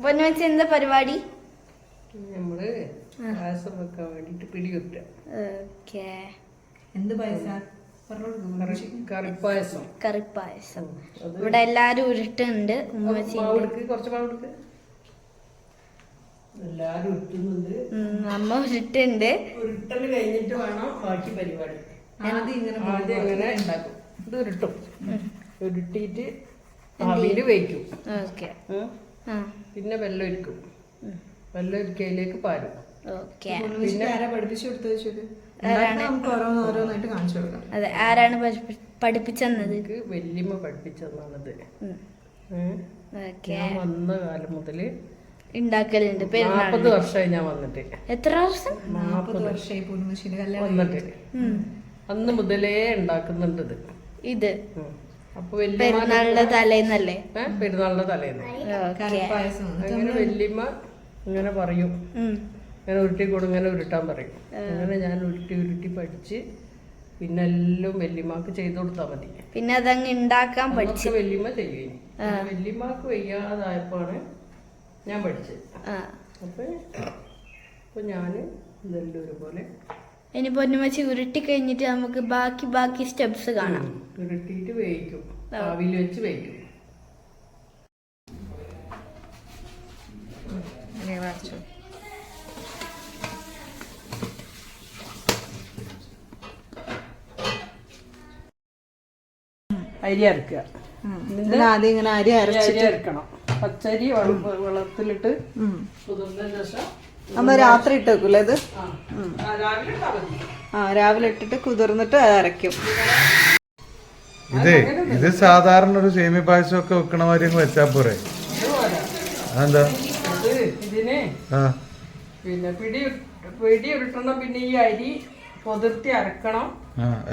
പൊന്നുവെച്ച് എന്താ പരിപാടി? നമ്മള് പായസം വെക്കാൻ വേണ്ടിട്ട് പിടികുറ്റ. എന്ത് പായസം? കറിപ്പായസം. കറിപ്പായസം. ഇവിടെ എല്ലാരും ഉരുട്ടുണ്ട്. കുറച്ച് മാവെടുക്ക്. എല്ലാരും ഉരുട്ടുന്നുണ്ട്. അമ്മ ഉരുട്ടുണ്ട്. ഉരുട്ടല് കഴിഞ്ഞിട്ട് വേണം ബാക്കി പരിപാടി. ആദ്യം അങ്ങനെ ഉണ്ടാക്കും. ഇത് ഉരുട്ടും. ഉരുട്ടിയിട്ട് ആവിയിൽ വയ്ക്കും. പിന്നെ വെള്ളം ഒഴിക്കും. വെള്ളം ഒഴിക്കയിലേക്ക് പാരും. പിന്നെ അതെ, ആരാണ് പഠിപ്പിച്ചെന്നത്? വല്യമ്മ പഠിപ്പിച്ചതാണത്. ഞാൻ വന്ന കാലം മുതല് ഉണ്ടാക്കലുണ്ട്. 40 വർഷമായി ഞാൻ വന്നിട്ട്. എത്ര വർഷം? 40 വർഷമായി വന്നിട്ട്. അന്ന് മുതലേ ഉണ്ടാക്കുന്നുണ്ട് ഇത്. അപ്പൊ പെരുന്നാളിന്റെ തലേന്നല്ലേ? പെരുന്നാളിന്റെ തലേന്ന് അങ്ങനെ വല്യമ്മ ഇങ്ങനെ പറയും, ഇങ്ങനെ ഉരുട്ടിക്കൂടും, ഇങ്ങനെ ഉരുട്ടാൻ പറയും. അങ്ങനെ ഞാൻ ഉരുട്ടി പഠിച്ച് പിന്നെ എല്ലാം വല്യമ്മക്ക് ചെയ്തു കൊടുത്താൽ മതി. പിന്നെ അതങ്ങ് ഉണ്ടാക്കാൻ പഠിച്ചു. വല്യമ്മ ചെയ്യും. വല്യമ്മക്ക് വയ്യാതായപ്പോഴാണ് ഞാൻ പഠിച്ചത്. അപ്പൊ ഞാന് ഇതെല്ലാം ഒരുപോലെ. ഇനി പൊന്നുമച്ചി ഉരുട്ടി കഴിഞ്ഞിട്ട് നമുക്ക് ബാക്കി സ്റ്റെപ്സ് കാണാം. ഉരുട്ടിയിട്ട് വേവിക്കും, ആവിയിൽ വെച്ച് വേവിക്കും. അരി അരക്കുക. ആദ്യം ഇങ്ങനെ അരി അരക്കണം. പച്ചരി വെള്ളത്തിലിട്ട് കുതിർന്നതിന് ശേഷം നമ്മ രാത്രി ഇട്ട് വെക്കൂല്ലേ ഇത്? രാവിലെ ഇട്ടിട്ട് കുതിർന്നിട്ട് അരയ്ക്കും. ഇത് സാധാരണ ഒരു സേമിയ പായസം ഒക്കെ വെക്കണ മാതിരി അങ്ങ് വെച്ചാ പോരെ? അതെന്താ? ഇതിന് പിന്നെ പിടി ഉരുട്ടണം. പിന്നെ ഈ അരി പൊതിർത്തി അരക്കണം.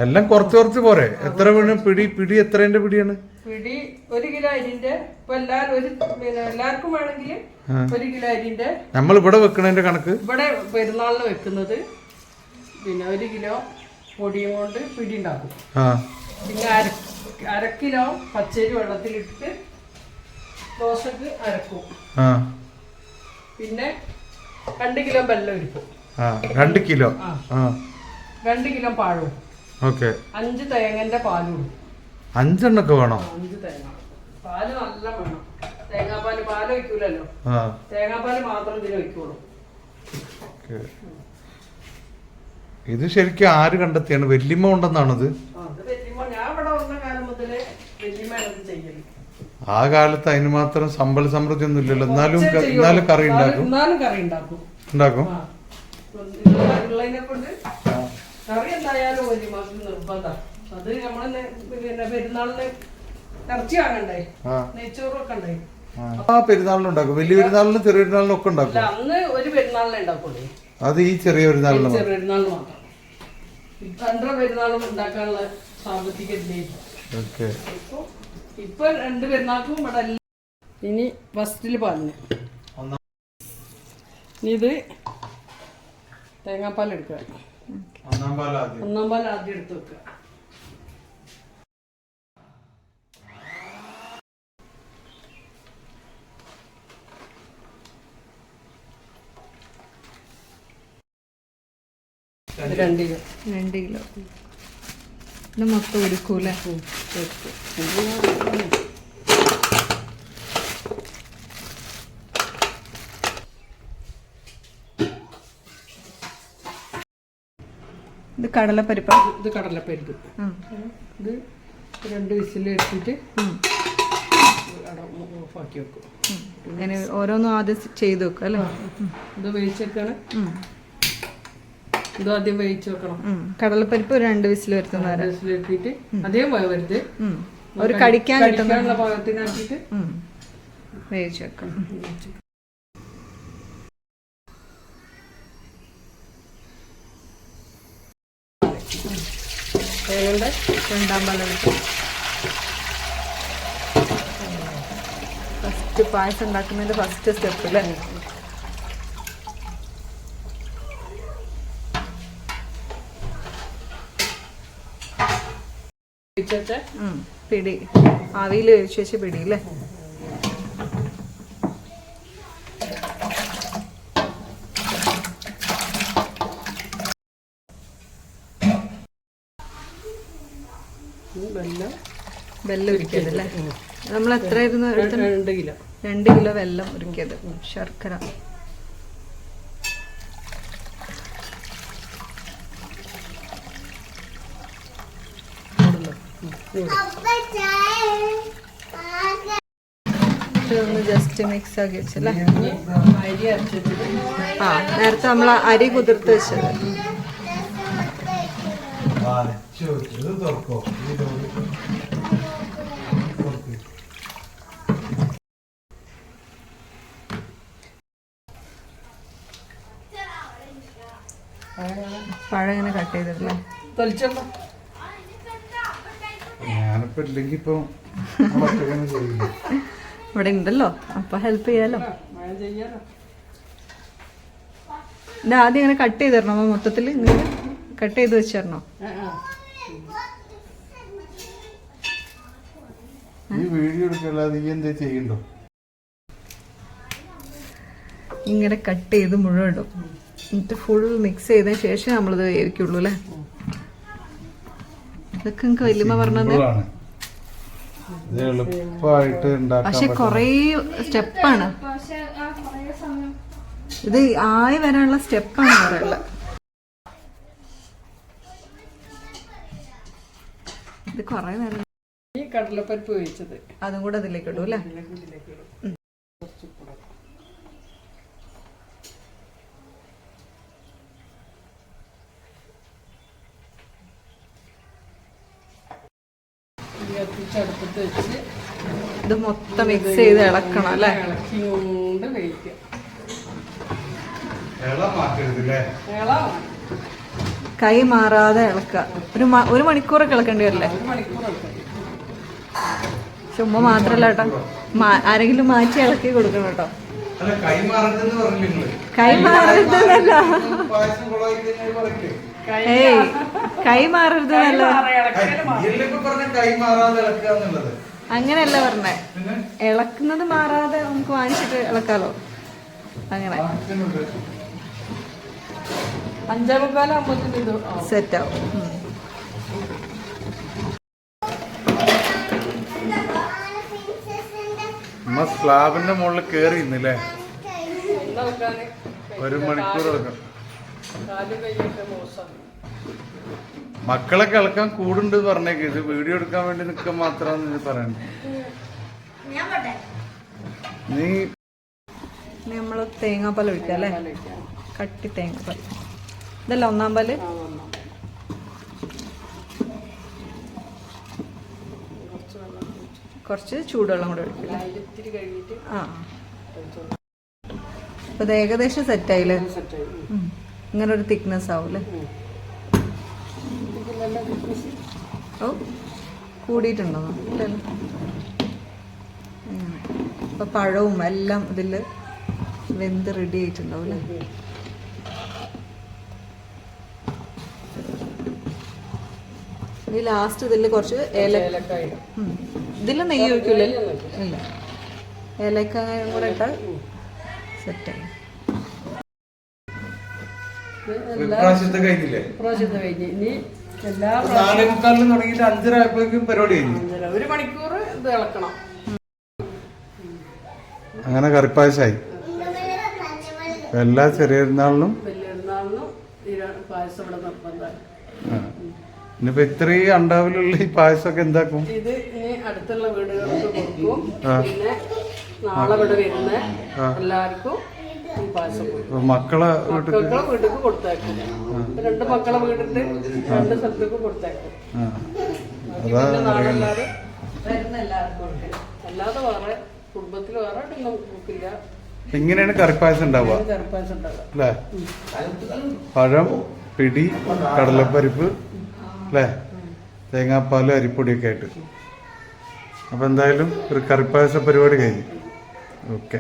എല്ലാം കുറച്ച് പോരെ? എത്ര പിടി എത്രേന്റെ പിടിയാണ്? പിടി 1 കിലോ അരിന്റെ. ഇപ്പൊ എല്ലാവർക്കും വേണമെങ്കിൽ 1 കിലോ അരിന്റെ. നമ്മൾ ഇവിടെ വെക്കണതിന്റെ കണക്ക് ഇവിടെ പെരുന്നാളിന് വെക്കുന്നത്. പിന്നെ 1 കിലോ പൊടിയും കൊണ്ട് പിടി ഉണ്ടാക്കും. പിന്നെ 1/2 കിലോ പച്ചരി വെള്ളത്തിലിട്ട് ദോശക്ക് അരക്കും. പിന്നെ 2 കിലോ വെള്ളം ഒഴിക്കും. 2 കിലോ 2 കിലോ പാഴും. 5 തേങ്ങന്റെ പാലും. 5 എണ്ണൊക്കെ വേണോ? 5 തേങ്ങ പാല് നല്ല വേണം. പാല് ഒഴിക്കൂലല്ലോ. തേങ്ങാപ്പാല് മാത്രം ഇതിന് ഒഴിക്കുള്ളൂ. ഇത് ശരിക്കും ആര് കണ്ടെത്തിയാണ്? വല്യമ്മ കൊണ്ടെന്നാണത്? ഞാൻ ഇവിടെ വന്ന കാലം മുതലേ വല്യമ്മയാണ് ചെയ്യല്. ആ കാലത്ത് അതിന് മാത്രം സമ്പൽ സമൃദ്ധി ഒന്നും ഇല്ലല്ലോ. എന്നാലും കറി ഉണ്ടാക്കും. ഉള്ളതിനെ കൊണ്ട് കറി എന്തായാലും വല്യമ്മക്ക് നിർബന്ധം. അത് നമ്മളെ പിന്നെ പെരുന്നാളിന് ഇറച്ചി വാങ്ങണ്ടേ, നെയ്ച്ചോറൊക്കെ ഉണ്ടായി. പെരുന്നാളിനുണ്ടാക്കും. വലിയ പെരുന്നാളിനും ചെറിയ പെരുന്നാളിനും ഒക്കെ ഉണ്ടാക്കും. അന്ന് ഒരു പെരുന്നാളിനെ ഉണ്ടാക്കുള്ളൂ. അത് ഈ ചെറിയ പെരുന്നാളിന് മാത്രം. 2 പെരുന്നാളും ഉണ്ടാക്കാനുള്ള സാമ്പത്തിക ഇപ്പൊ 2 പെരുന്നാൾക്കും ഇവിടെ. ഇനി ഫസ്റ്റില് പാലിന് ഇത് തേങ്ങാപ്പാൽ എടുക്കുക. ഒന്നാം പാൽ ആദ്യം എടുത്ത് വെക്കുക. രണ്ട് കിലോ ഇത് മൊത്തം എടുക്കൂലേ? ഇത് കടലപ്പരിപ്പ്. ഇത് കടലപ്പരിപ്പ്. ഇത് 2 വിസിൽ എടുത്തിട്ട് ഓഫാക്കി വെക്കും. അങ്ങനെ ഓരോന്നും ആദ്യം ചെയ്ത് വെക്കും അല്ലേ? ഇത് വേവിച്ചെടുക്കാണ്. ഇത് ആദ്യം വേവിച്ച് വെക്കണം. കടലപ്പരിപ്പ് 2 വിസിൽ വരുത്തുന്ന വിസിലെടുത്തിട്ട് അധികം വേവരുത്. ഒരു കടിക്കാൻ കിട്ടുന്ന പാകത്തിനാക്കിയിട്ട് വേവിച്ച് വെക്കണം. തേങ്ങയുടെ 2ാം പാലം ഫസ്റ്റ് പായസം ഉണ്ടാക്കുന്നതിന്റെ ഫസ്റ്റ് സ്റ്റെപ്പ് അല്ലേ? പിടി ആവിയിൽ വേവിച്ച് വെച്ച് പിടി അല്ലേ? വെല്ലം ഉരുക്കിയത് അല്ലേ? നമ്മൾ എത്രയായിരുന്നു 2 കിലോ 2 കിലോ വെല്ലം ഉരുക്കിയത്. ശർക്കര ഒന്ന് ജസ്റ്റ് മിക്സ് ആക്കി വെച്ചല്ലേ? അരി അരച്ചിട്ട് ആ നേരത്തെ നമ്മൾ അരി കുതിർത്ത് വെച്ചത്. പഴം ഇങ്ങനെ കട്ട് ചെയ്തിട്ടില്ലേ? തൊലിച്ചോളൂ. ഞാനിപ്പോ ഇല്ലെങ്കി ഇപ്പൊ ചെയ്യില്ല. ഇവിടെ ഉണ്ടല്ലോ, അപ്പൊ ഹെൽപ്പ് ചെയ്യാലോ. ചെയ്യാലോ. ഇത് ആദ്യം ഇങ്ങനെ കട്ട് ചെയ്ത് തരണോ മൊത്തത്തിൽ? ഇങ്ങനെ കട്ട് ചെയ്ത് വെച്ച് തരണോ? ഈ വീഡിയോ എടുക്കല്ലാതെ നീ എന്താ ചെയ്യണ്ടോ? ഇങ്ങനെ കട്ട് ചെയ്ത് മുഴുവൻ ഇടും. എന്നിട്ട് ഫുൾ മിക്സ് ചെയ്തതിന് ശേഷം നമ്മളിത് വേവിക്കുള്ളൂ അല്ലേ? ഇതൊക്കെ നിങ്ങൾക്ക് വല്യമ്മ പറഞ്ഞത്. എളുപ്പമായിട്ട് പക്ഷെ കൊറേ സ്റ്റെപ്പാണ് ഇത്, ആയി വരാനുള്ള സ്റ്റെപ്പാണ് പറയുള്ളത്. ഇത് കൊറേ നേരം. ഈ കടലപ്പരിപ്പ് ഒഴിച്ചത് അതും കൂടെ അതിലേക്ക് ഇടും അല്ലേ? അടുപ്പത്ത് വെച്ച് ഇത് മൊത്തം മിക്സ് ചെയ്ത് ഇളക്കണം അല്ലേ? ഇളക്കി കൊണ്ട് വേവിക്കുക. കൈ മാറാതെ ഇളക്കുക. ഒരു മണിക്കൂറൊക്കെ ഇളക്കേണ്ടി വരില്ലേ? 1 മണിക്കൂർ ഇളക്കുക. ചുമ്മാ മാത്രല്ല കേട്ടോ, ആരെങ്കിലും മാറ്റി ഇളക്കി കൊടുക്കണം കേട്ടോ. കൈ മാറരുതെന്നല്ല, ഏയ് കൈ മാറരുതെന്നല്ല, അങ്ങനെയല്ല പറഞ്ഞേ. ഇളക്കുന്നത് മാറാതെ നമുക്ക് വാങ്ങിച്ചിട്ട് ഇളക്കാലോ. അങ്ങനെ 5:45 ഇത് സെറ്റ് ആവും. സ്ലാബിന്റെ മുകളിൽ കേറി ഇന്നല്ലേ 1 മണിക്കൂർ ഇളക്കാം. മക്കളൊക്കെ ഇളക്കാൻ കൂടുണ്ട് പറഞ്ഞേക്ക്. ഇത് വീഡിയോ എടുക്കാൻ വേണ്ടി നിൽക്കാൻ മാത്രമാണെന്ന് പറയണ്ട. നീ നമ്മള് തേങ്ങാപ്പാൽ ഒഴിക്കാം അല്ലേ? കട്ടി തേങ്ങാപ്പാൽ. ഇതല്ല 1-ാം പാല്. കുറച്ച് ചൂടുവെള്ളം കൂടെ ഒഴിക്കില്ല? ആ, അപ്പൊ ഇത് ഏകദേശം സെറ്റായില്ലേ? ഇങ്ങനെ ഒരു തിക്നെസ് ആവൂല്ലേ? ഓ കൂടിയിട്ടുണ്ടോ? ഇല്ലല്ലോ. അപ്പൊ പഴവും എല്ലാം ഇതിൽ വെന്ത് റെഡി ആയിട്ടുണ്ടാവും അല്ലേ? ഈ ലാസ്റ്റ് ഇതിൽ കുറച്ച് ഏലക്കായ, ഇതിൽ നെയ്യ് ഒഴിക്കൂലേ? ഇല്ല, ഏലക്കായും കൂടെ ഇട്ടാൽ സെറ്റായി. പ്രാവശ്യത്തെ കഴിഞ്ഞില്ലേ? പ്രാവശ്യത്തെ കഴിഞ്ഞ് ഇനി എല്ലാ 4:45 തുടങ്ങിയിട്ട് 5:30 പരിപാടി കഴിഞ്ഞു. 1 മണിക്കൂർ ഇത് ഇളക്കണം. അങ്ങനെ കറിപ്പായസായി. എല്ലാ ചെറിയ പെരുന്നാളിനും വലിയൊരുന്നാളിനും ഈ പായസം ഇവിടെ നിർബന്ധമാണ്. ഇനിയിപ്പോ ഇത്രയും അണ്ടാവിലുള്ള ഈ പായസമൊക്കെ എന്താക്കും? ഇത് ഇനി അടുത്തുള്ള വീടുകൾക്ക് കൊടുക്കും. പിന്നെ നാളെ ഇവിടെ വരുന്ന എല്ലാവർക്കും ഈ പായസം കൊടുക്കും. മക്കളെ വീട്ടിലേക്ക് കൊടുത്തേക്കും. 2 മക്കളെ വീട്ടിട്ട് 2 സ്ഥലത്തേക്ക് കൊടുത്തേക്കും. നാളെല്ലാവരും വരുന്ന എല്ലാവർക്കും കൊടുക്കും. അല്ലാതെ വേറെ കുടുംബത്തിൽ വേറെ ഒന്നും നോക്കില്ല. ഇങ്ങനെയാണ് കറിപ്പായസം ഉണ്ടാവുക അല്ലേ? പഴം, പിടി, കടലപ്പരിപ്പ് അല്ലേ, തേങ്ങാപ്പാലും അരിപ്പൊടിയൊക്കെ ആയിട്ട്. അപ്പൊ എന്തായാലും ഒരു കറിപ്പായസ പരിപാടി കഴിഞ്ഞു. ഓക്കെ.